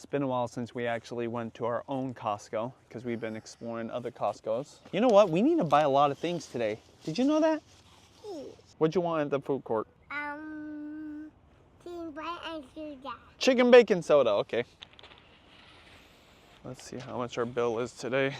It's been a while since we actually went to our own Costco because we've been exploring other Costco's. You know what? We need to buy a lot of things today. Did you know that? What'd you want at the food court? Chicken bread and soda. Chicken bacon soda, okay. Let's see how much our bill is today.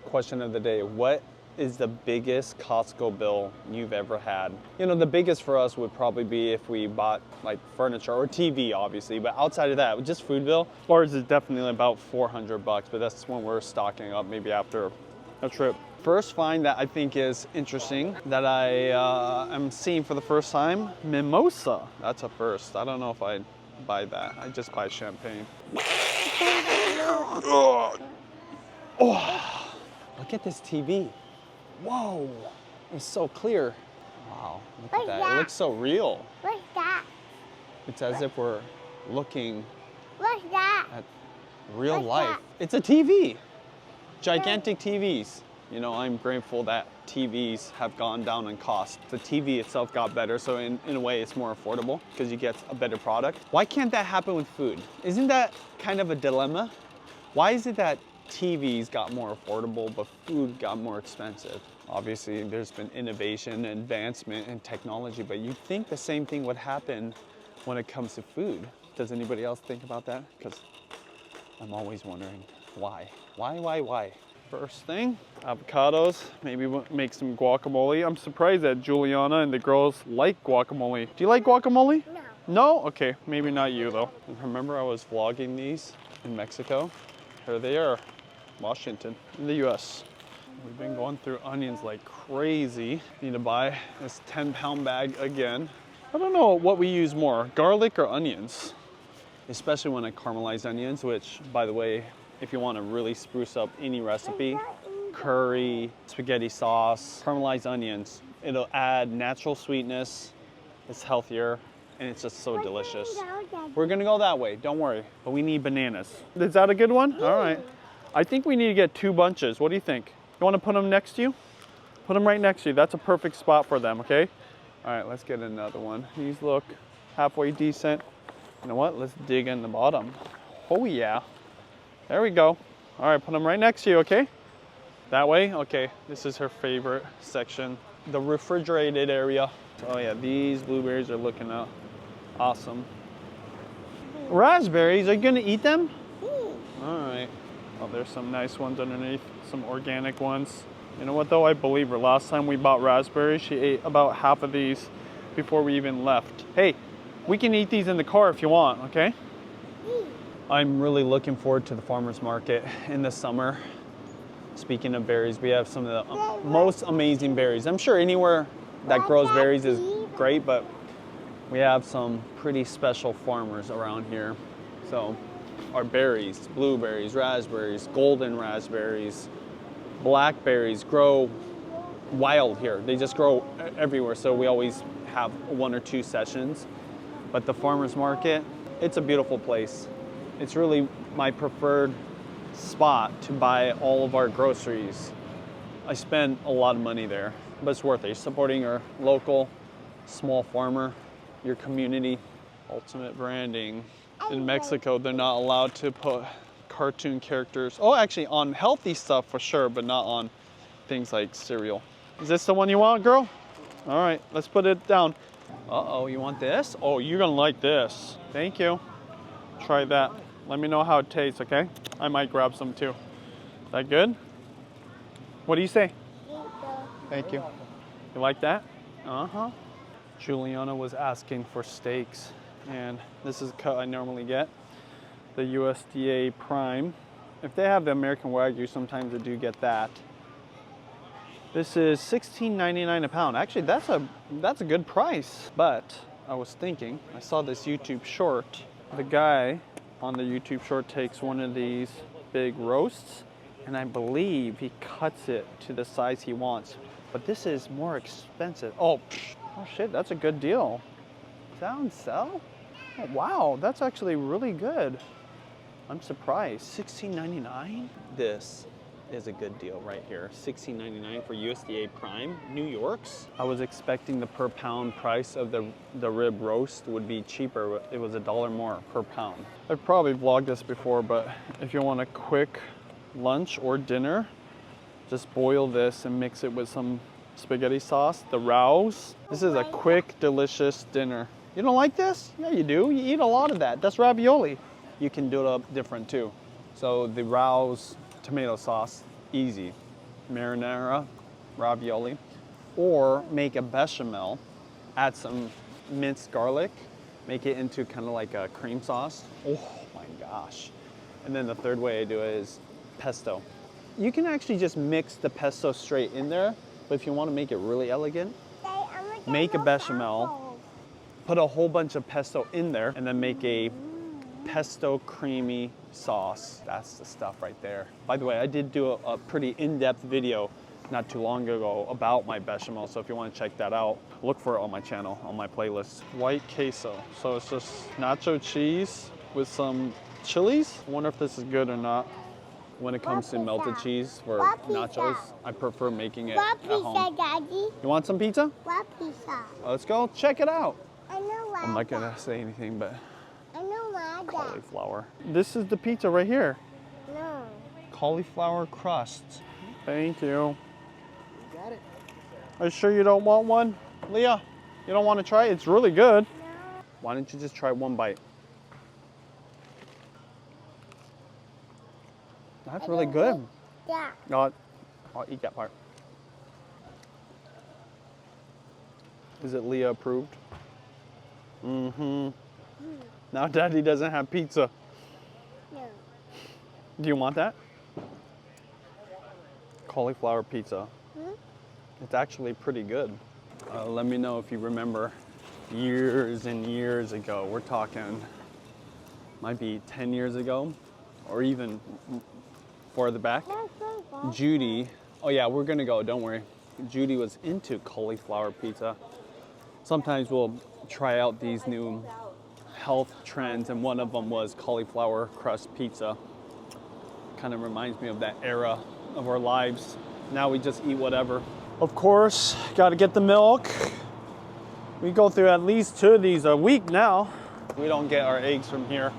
Question of the day, what is the biggest Costco bill you've ever had? You know, the biggest for us would probably be if we bought like furniture or TV, obviously, but outside of that, just food bill. Ours is definitely about 400 bucks, but that's when we're stocking up, maybe after a trip. First find that I think is interesting that I am seeing for the first time, mimosa. That's a first. I don't know if I'd buy that. I just buy champagne. Oh, look at this TV. Whoa, it's so clear. Wow, look at that. It looks so real. What's that? It's as if we're looking What's that? at real What's life. that? It's a TV. Gigantic TVs. You know, I'm grateful that TVs have gone down in cost. The TV itself got better, so in a way it's more affordable because you get a better product. Why can't that happen with food? Isn't that kind of a dilemma? Why is it that TVs got more affordable, but food got more expensive? Obviously, there's been innovation, advancement in technology, but you'd think the same thing would happen when it comes to food. Does anybody else think about that? Because I'm always wondering why? Why? First thing, avocados. Maybe we'll make some guacamole. I'm surprised that Juliana and the girls like guacamole. Do you like guacamole? No. No? Okay, maybe not you though. Remember I was vlogging these in Mexico? Here they are, Washington, in the US. We've been going through onions like crazy. Need to buy this 10-pound bag again. I don't know what we use more, garlic or onions? Especially when I caramelize onions, which, by the way, if you want to really spruce up any recipe, curry, spaghetti sauce, caramelized onions, it'll add natural sweetness, it's healthier, and it's just so delicious. We're gonna go that way, don't worry, but we need bananas. Is that a good one? All right. I think we need to get 2 bunches. What do you think? You wanna put them next to you? Put them right next to you. That's a perfect spot for them, okay? All right, let's get another one. These look halfway decent. You know what? Let's dig in the bottom. Oh yeah. There we go. All right, put them right next to you, okay? That way? Okay, this is her favorite section, the refrigerated area. Oh yeah, these blueberries are looking awesome. Raspberries, are you gonna eat them? All right. Oh, there's some nice ones underneath, some organic ones. You know what though, I believe her. Last time we bought raspberries, she ate about half of these before we even left. Hey, we can eat these in the car if you want, okay? I'm really looking forward to the farmer's market in the summer. Speaking of berries, we have some of the most amazing berries. I'm sure anywhere that grows berries is great, but we have some pretty special farmers around here. So our berries, blueberries, raspberries, golden raspberries, blackberries grow wild here. They just grow everywhere, so we always have 1 or 2 sessions. But the farmer's market, it's a beautiful place. It's really my preferred spot to buy all of our groceries. I spend a lot of money there, but it's worth it. You're supporting your local small farmer, your community. Ultimate branding. In Mexico, they're not allowed to put cartoon characters. Oh, actually on healthy stuff for sure, but not on things like cereal. Is this the one you want, girl? All right, let's put it down. Uh-oh, you want this? Oh, you're gonna like this. Thank you. Try that. Let me know how it tastes, okay? I might grab some too. Is that good? What do you say? Thank you. You like that? Uh-huh. Juliana was asking for steaks, and this is a cut I normally get. The USDA Prime. If they have the American Wagyu, sometimes I do get that. This is $16.99 a pound. Actually, that's a good price. But I was thinking, I saw this YouTube short. The guy on the YouTube short takes one of these big roasts, and I believe he cuts it to the size he wants. But this is more expensive. Oh shit, that's a good deal. Is that on sale? Oh, wow, that's actually really good. I'm surprised. $16.99? This is a good deal right here. $16.99 for USDA Prime, New York's. I was expecting the per pound price of the rib roast would be cheaper. It was $1 more per pound. I've probably vlogged this before, but if you want a quick lunch or dinner, just boil this and mix it with some spaghetti sauce, the rouse. This is a quick, delicious dinner. You don't like this? Yeah, you do. You eat a lot of that. That's ravioli. You can do it up different too. So the rouse tomato sauce, easy. Marinara, ravioli. Or make a bechamel, add some minced garlic, make it into kind of like a cream sauce. Oh my gosh. And then the third way I do it is pesto. You can actually just mix the pesto straight in there, but if you want to make it really elegant, make a bechamel, put a whole bunch of pesto in there, and then make a pesto creamy sauce. That's the stuff right there. By the way, I did do a pretty in-depth video not too long ago about my bechamel, so if you want to check that out, look for it on my channel, on my playlist. White queso. So it's just nacho cheese with some chilies. I wonder if this is good or not. When it comes to melted cheese for nachos, I prefer making it at home. Daddy? You want some pizza? What pizza? Let's go check it out. I know what. I'm not gonna say anything, but I know what. cauliflower. This is the pizza right here. No. Cauliflower crust. Thank you. You got it. Are you sure you don't want one? Leah, you don't want to try it? It's really good. No. Why don't you just try one bite? That's really good. Yeah. No, I'll eat that part. Is it Leah approved? Mm-hmm. Now Daddy doesn't have pizza. No. Do you want that? Cauliflower pizza. Hmm? It's actually pretty good. Let me know if you remember years and years ago. We're talking, might be 10 years ago or even farther back. Judy, oh yeah, we're gonna go, don't worry. Judy was into cauliflower pizza. Sometimes we'll try out these new health trends, and one of them was cauliflower crust pizza. Kind of reminds me of that era of our lives. Now we just eat whatever. Of course, gotta get the milk. We go through at least 2 of these a week now. We don't get our eggs from here.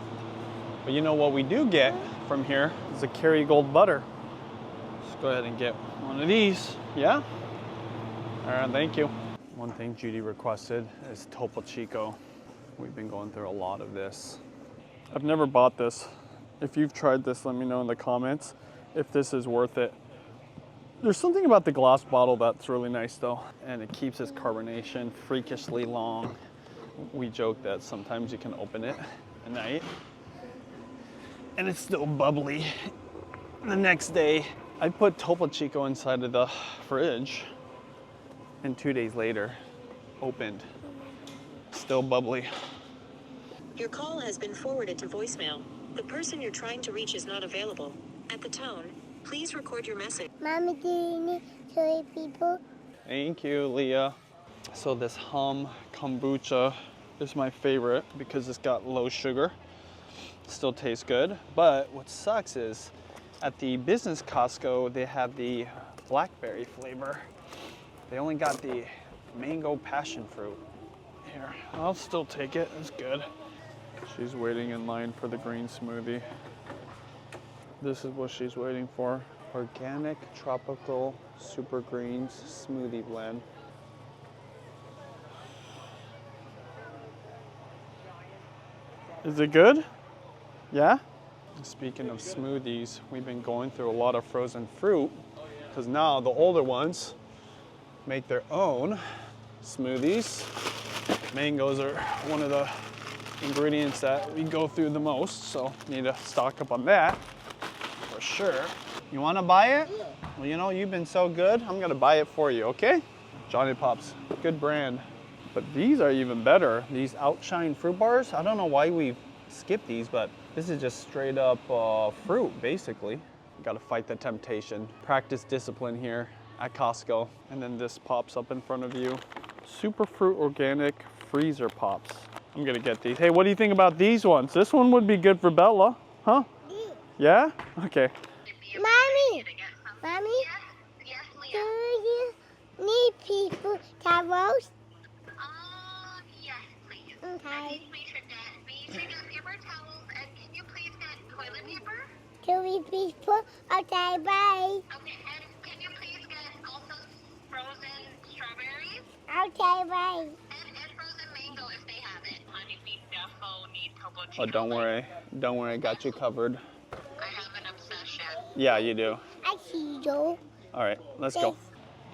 But you know what we do get from here is a Kerrygold butter. Let's go ahead and get one of these. Yeah? All right, thank you. One thing Judy requested is Topo Chico. We've been going through a lot of this. I've never bought this. If you've tried this, let me know in the comments if this is worth it. There's something about the glass bottle that's really nice though, and it keeps its carbonation freakishly long. We joke that sometimes you can open it at night and it's still bubbly the next day. I put Topo Chico inside of the fridge and 2 days later, opened, still bubbly. Your call has been forwarded to voicemail. The person you're trying to reach is not available. At the tone, please record your message. Mommy, do you need chili people? Thank you, Leah. So this hum kombucha is my favorite because it's got low sugar. Still tastes good, but what sucks is at the business Costco, they have the blackberry flavor. They only got the mango passion fruit. Here, I'll still take it, it's good. She's waiting in line for the green smoothie. This is what she's waiting for. Organic tropical super greens smoothie blend. Is it good? Yeah? Speaking of smoothies, we've been going through a lot of frozen fruit because now the older ones make their own smoothies. Mangoes are one of the ingredients that we go through the most, so need to stock up on that for sure. You want to buy it? Well, you know, you've been so good, I'm gonna buy it for you, okay? Johnny Pops, good brand. But these are even better. These Outshine fruit bars, I don't know why we skipped these, but this is just straight up fruit, basically. You gotta fight the temptation. Practice discipline here at Costco. And then this pops up in front of you. Superfruit Organic Freezer Pops. I'm gonna get these. Hey, what do you think about these ones? This one would be good for Bella, huh? Yeah? Okay. Mommy, Mommy, Yes, do Leah. you need people towels? Yes, please. Okay. We should get paper towels, and can you please get toilet paper? Do we people? Okay, bye. Okay, and can you please get also frozen strawberries Okay, bye. and frozen mango if they have it? Honey, we defo need cappuccino. Oh, don't worry. Don't worry, I got you covered. I have an obsession. Yeah, you do. I see you. All right, let's go.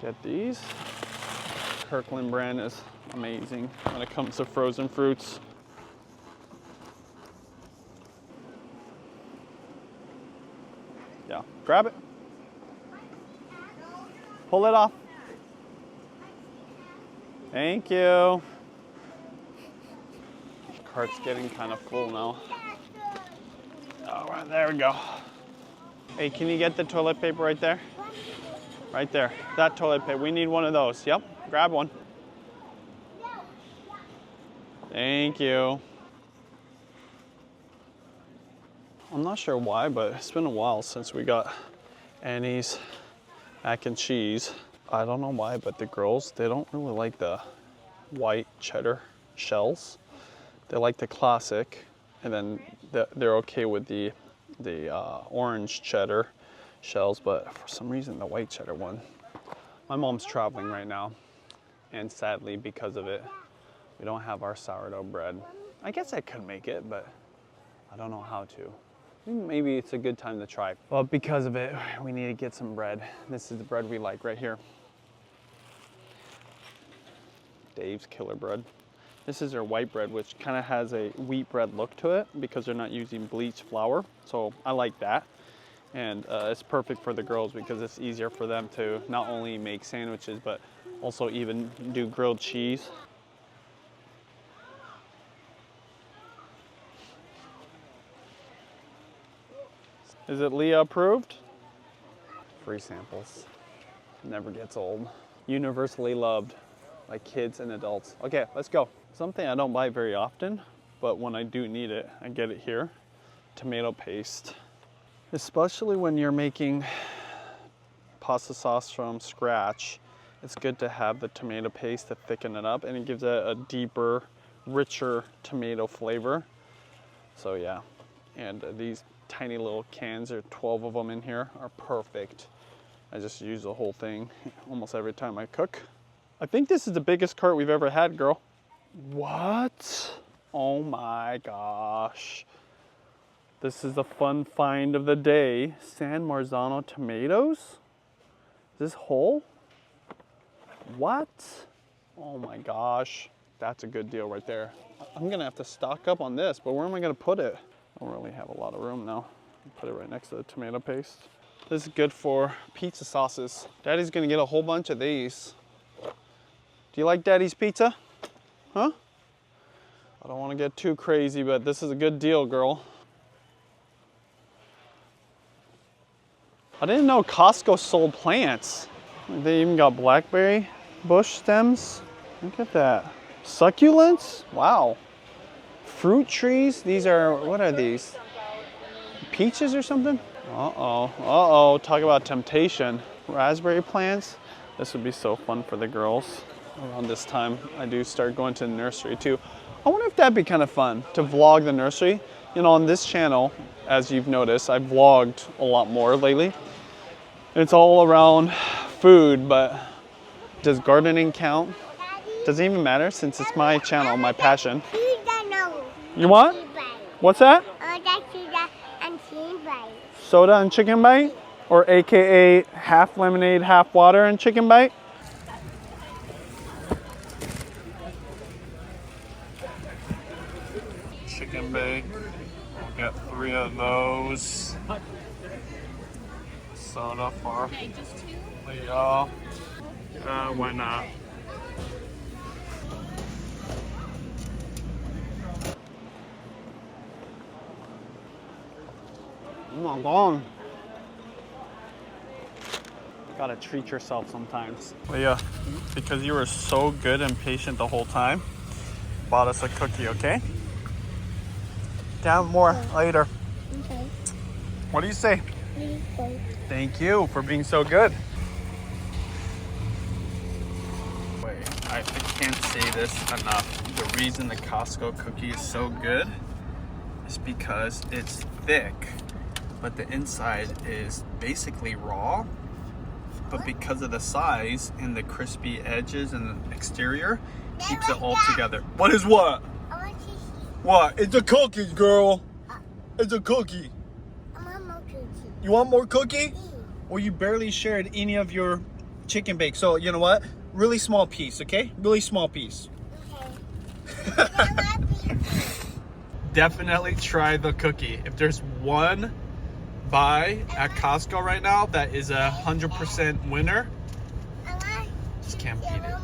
Get these. Kirkland brand is amazing when it comes to frozen fruits. Yeah, grab it. Pull it off. Thank you. Cart's getting kind of full now. All right, there we go. Hey, can you get the toilet paper right there? Right there. That toilet paper. We need one of those. Yep. Grab one. Thank you. I'm not sure why, but it's been a while since we got Annie's mac and cheese. I don't know why, but the girls, they don't really like the white cheddar shells. They like the classic, and then they're okay with the orange cheddar shells, but for some reason the white cheddar one. My mom's traveling right now, and sadly because of it, we don't have our sourdough bread. I guess I could make it, but I don't know how to. Maybe it's a good time to try. Well, because of it, we need to get some bread. This is the bread we like right here. Dave's Killer Bread. This is their white bread, which kind of has a wheat bread look to it because they're not using bleached flour. So I like that. And it's perfect for the girls because it's easier for them to not only make sandwiches, but also even do grilled cheese. Is it Leah approved? Free samples. Never gets old. Universally loved by kids and adults. Okay, let's go. Something I don't buy very often, but when I do need it, I get it here. Tomato paste. Especially when you're making pasta sauce from scratch, it's good to have the tomato paste to thicken it up, and it gives it a deeper, richer tomato flavor. So yeah, and these tiny little cans, there are 12 of them in here, are perfect. I just use the whole thing almost every time I cook. I think this is the biggest cart we've ever had, girl. What? Oh my gosh. This is the fun find of the day. San Marzano tomatoes? Is this whole? What? Oh my gosh. That's a good deal right there. I'm gonna have to stock up on this, but where am I gonna put it? I don't really have a lot of room now. Put it right next to the tomato paste. This is good for pizza sauces. Daddy's gonna get a whole bunch of these. Do you like Daddy's pizza? Huh? I don't wanna get too crazy, but this is a good deal, girl. I didn't know Costco sold plants. They even got blackberry bush stems. Look at that. Succulents? Wow. Fruit trees? These are, what are these? Peaches or something? Uh-oh, uh-oh, talk about temptation. Raspberry plants? This would be so fun for the girls. Around this time, I do start going to the nursery too. I wonder if that'd be kind of fun to vlog the nursery. You know, on this channel, as you've noticed, I've vlogged a lot more lately. It's all around food, but does gardening count? Doesn't even matter since it's my channel, my passion. You want? What's that? Soda and chicken bite? Or AKA half lemonade, half water and chicken bite? Chicken bake. We'll get 3 of those. Soda for Leah. Why not? Oh my God. Gotta treat yourself sometimes. Leah, because you were so good and patient the whole time, bought us a cookie, okay? Down more later. Okay. What do you say? people. Thank you for being so good. Wait, I can't say this enough. The reason the Costco cookie is so good is because it's thick, but the inside is basically raw. But because of the size and the crispy edges and the exterior, keeps it all together. What is what? I want to see. What? It's a cookie, girl. It's a cookie. I want more cookies. You want more cookie? Well, you barely shared any of your chicken bake. So, you know what? Really small piece, okay? Really small piece. Okay. Definitely try the cookie. If there's one buy at Costco right now that is 100% winner, just can't beat it.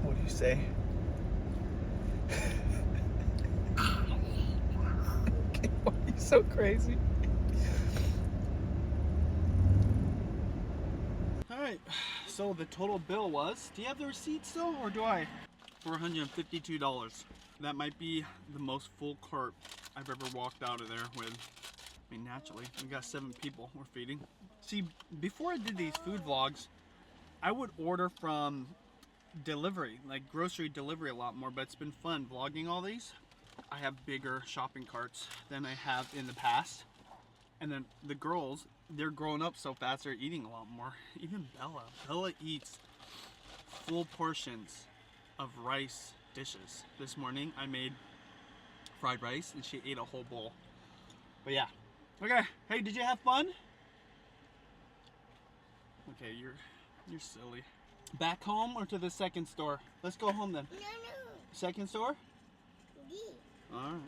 What do you say? Why are you so crazy? Alright, so the total bill was, do you have the receipt still, or do I? $452. That might be the most full cart I've ever walked out of there with. I mean, naturally, we got 7 people we're feeding. See, before I did these food vlogs, I would order from delivery, like grocery delivery a lot more, but it's been fun vlogging all these. I have bigger shopping carts than I have in the past. And then the girls, they're growing up so fast, they're eating a lot more. Even Bella eats full portions of rice dishes. This morning I made fried rice and she ate a whole bowl. But yeah. Okay, hey, did you have fun? Okay, you're silly. Back home or to the second store? Let's go home then. No. Second store? D. Alright.